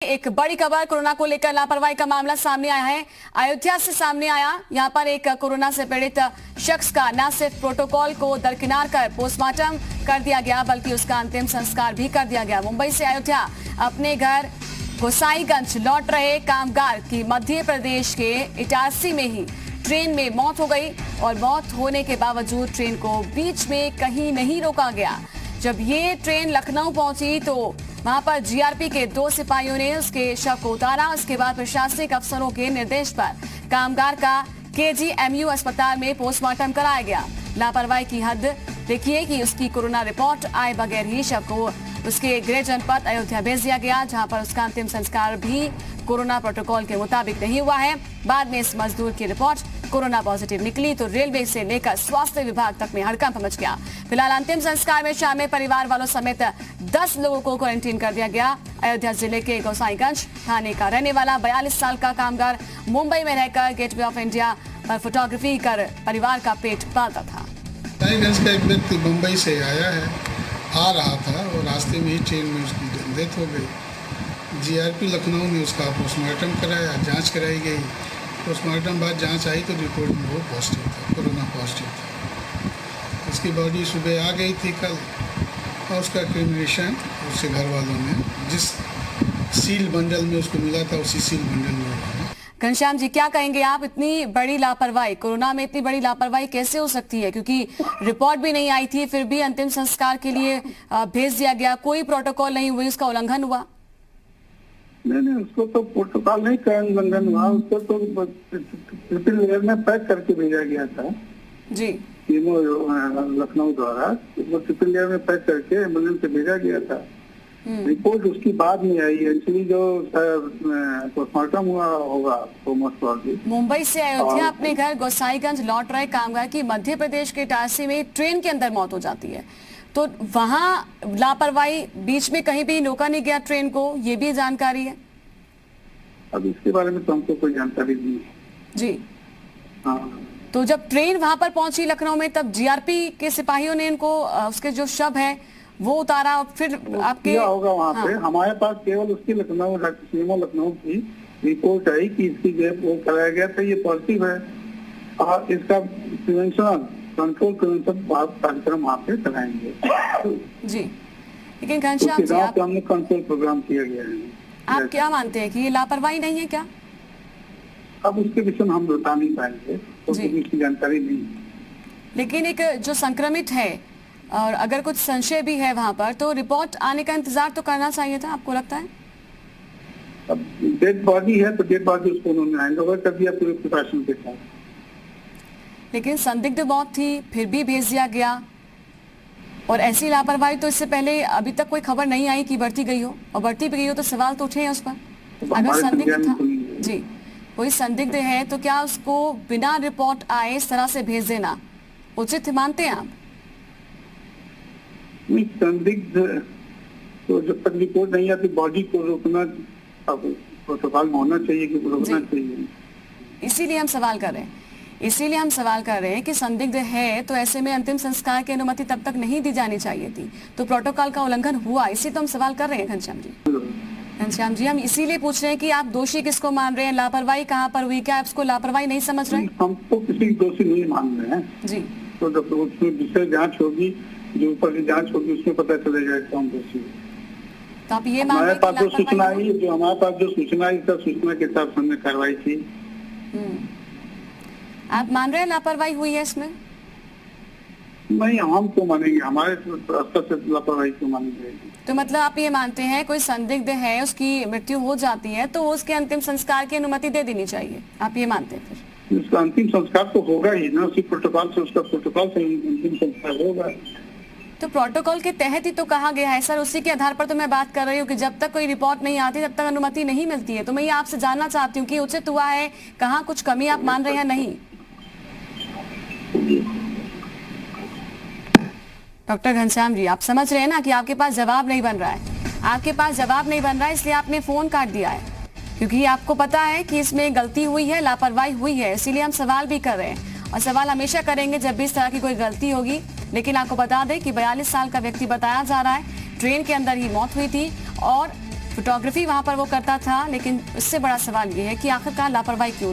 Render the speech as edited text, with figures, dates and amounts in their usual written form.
एक बड़ी खबर कोरोना को लेकर लापरवाही का मामला सामने आया है। अयोध्या से सामने आया। यहां पर एक कोरोना से पीड़ित शख्स का न सिर्फ प्रोटोकॉल को दरकिनार कर पोस्टमार्टम कर दिया गया बल्कि उसका अंतिम संस्कार भी कर दिया गया। मुंबई से अयोध्या अपने घर गोसाईगंज लौट रहे कामगार की मध्य प्रदेश के इटारसी में ही ट्रेन में मौत हो गई और मौत होने के बावजूद ट्रेन को बीच में कहीं नहीं रोका गया। जब ये ट्रेन लखनऊ पहुंची तो वहां पर जीआरपी के 2 सिपाहियों ने उसके शव को उतारा। उसके बाद प्रशासनिक अफसरों के निर्देश पर कामगार का केजीएमयू अस्पताल में पोस्टमार्टम कराया गया। लापरवाही की हद देखिए कि उसकी कोरोना रिपोर्ट आए बगैर ही शव को उसके गृह जनपद अयोध्या भेज दिया गया, जहां पर उसका अंतिम संस्कार भी कोरोना प्रोटोकॉल के मुताबिक नहीं हुआ है। बाद में इस मजदूर की रिपोर्ट कोरोना पॉजिटिव निकली तो रेलवे से लेकर स्वास्थ्य विभाग तक में हड़कंप मच गया। फिलहाल अंतिम संस्कार में शामिल परिवार वालों समेत 10 लोगों को क्वारंटीन कर दिया गया। अयोध्या जिले के गोसाईगंज थाने का रहने वाला 42 साल का कामगार मुंबई में रहकर गेटवे ऑफ इंडिया पर फोटोग्राफी कर परिवार का पेट पालता था। गोसाईगंज का एक व्यक्ति मुंबई से आया है, आ रहा था और रास्ते में ही ट्रेन में उसकी डेथ हो गई। जीआरपी लखनऊ में उसका पोस्टमार्टम कराया, जांच कराई गई। पोस्टमार्टम बाद जांच आई तो रिपोर्ट में वो पॉजिटिव था, कोरोना पॉजिटिव था। उसकी बॉडी सुबह आ गई थी कल और उसका क्रिमिनेशन उसके घर वालों ने जिस सील बंडल में उसको मिला था उसी सील बंडल में हुआ। घनश्याम जी, क्या कहेंगे आप? इतनी बड़ी लापरवाही, कोरोना में इतनी बड़ी लापरवाही कैसे हो सकती है? क्योंकि रिपोर्ट भी नहीं आई थी, फिर भी अंतिम संस्कार के लिए भेज दिया गया। कोई प्रोटोकॉल नहीं हुई, उसका उल्लंघन हुआ? नहीं, उसको तो प्रोटोकॉल नहीं का उल्लंघन हुआ। उसको तो ट्रिपल लेयर में पैक करके भेजा गया था जी, लखनऊ द्वारा। वो ट्रिपल लेयर में पैक करके एम्बुलेंस से भेजा गया था। रिपोर्ट उसकी बाद में आई। एक्चुअली जो पोस्टमार्टम हुआ होगा तो मोस्ट प्रॉबेबली मुंबई से अयोध्या अपने घर गोसाईगंज लौट रहे कामगार की मध्य प्रदेश के इटारसी में ट्रेन के अंदर मौत हो जाती है, तो वहां लापरवाही, बीच में कहीं भी रोका नहीं गया ट्रेन को, ये भी जानकारी है? अब इसके बारे में तो हमको कोई जानकारी नहीं है जी। हाँ, तो जब ट्रेन वहां पर पहुंची लखनऊ में, तब जीआरपी के सिपाहियों ने इनको उसके जो शव है वो उतारा और फिर आपके होगा वहाँ हाँ। पे हमारे पास केवल उसकी लखनऊ की रिपोर्ट आई कि इसकी वो कराया गया था, ये पॉजिटिव है और इसका प्रिवेंशन कंट्रोल कार्यक्रम वहाँ पे कराएंगे जी। लेकिन घनश्याम जी, हमने कंट्रोल प्रोग्राम किया गया है। आप क्या मानते हैं कि ये लापरवाही नहीं है क्या? अब उसके विषय में हम बता नहीं पाएंगे, तो इसकी जानकारी नहीं है। लेकिन एक जो संक्रमित है और अगर कुछ संशय भी है वहां पर, तो रिपोर्ट आने का इंतजार तो करना चाहिए था, आपको लगता है? अब डेड बॉडी है तो डेड बॉडी उसको उन्होंने हैंडओवर कर दिया पूरे प्रिकॉशन के साथ। लेकिन संदिग्ध मौत थी, फिर भी भेज दिया गया। और ऐसी लापरवाही तो इससे पहले अभी तक कोई खबर नहीं आई कि बढ़ती गई हो, और बढ़ती भी गई हो तो सवाल तो उठे हैं उस पर। अगर संदिग्ध था जी, कोई संदिग्ध है तो क्या उसको बिना रिपोर्ट आए इस तरह से भेज देना उचित मानते हैं आप? संदिग्ध तो जब तक रिपोर्ट नहीं आती बॉडी को रोकना प्रोटोकॉल में होना चाहिए कि रोकना चाहिए। इसीलिए हम सवाल कर रहे हैं कि संदिग्ध है तो ऐसे में अंतिम संस्कार की अनुमति तब तक नहीं दी जानी चाहिए थी, तो प्रोटोकॉल का उल्लंघन हुआ, इसी तो हम सवाल कर रहे हैं घनश्याम जी। हम इसीलिए पूछ रहे हैं कि आप दोषी किसको मान रहे हैं, लापरवाही कहाँ पर हुई, क्या आप इसको लापरवाही नहीं समझ रहे? हम तो किसी दोषी नहीं मान रहे हैं जी। तो जब उसमें विषय जांच होगी, जो ऊपर की जांच होगी, उसमें पता चलेगा कौन दोषी है। तो आप ये हमारे पास जो सूचना आई, सूचना के हिसाब से हमने कार्रवाई की। आप मान रहे हैं लापरवाही हुई है इसमें? नहीं, हम तो मानेंगे, हमारे स्तर से लापरवाही क्यों मानी जाएगी? तो मतलब आप ये मानते हैं कोई संदिग्ध है, उसकी मृत्यु हो जाती है तो उसके अंतिम संस्कार की अनुमति दे देनी चाहिए, आप ये मानते हैं? फिर उसका अंतिम संस्कार तो होगा ही ना, उसी प्रोटोकॉल से, उसका प्रोटोकॉल से अंतिम संस्कार होगा। तो प्रोटोकॉल के तहत ही तो कहा गया है सर, उसी के आधार पर तो मैं बात कर रही हूँ कि जब तक कोई रिपोर्ट नहीं आती तब तक अनुमति नहीं मिलती है। तो मैं ये आपसे जानना चाहती हूँ कि उचित हुआ है, कहाँ कुछ कमी आप मान रहे हैं? नहीं डॉक्टर घनश्याम जी, आप समझ रहे हैं ना कि आपके पास जवाब नहीं बन रहा है, इसलिए आपने फोन काट दिया है, क्योंकि आपको पता है कि इसमें गलती हुई है, लापरवाही हुई है, इसीलिए हम सवाल भी कर रहे हैं और सवाल हमेशा करेंगे जब भी इस तरह की कोई गलती होगी। लेकिन आपको बता दें कि 42 साल का व्यक्ति बताया जा रहा है, ट्रेन के अंदर ही मौत हुई थी और फोटोग्राफी वहां पर वो करता था, लेकिन इससे बड़ा सवाल ये है कि आखिरकार लापरवाही क्यों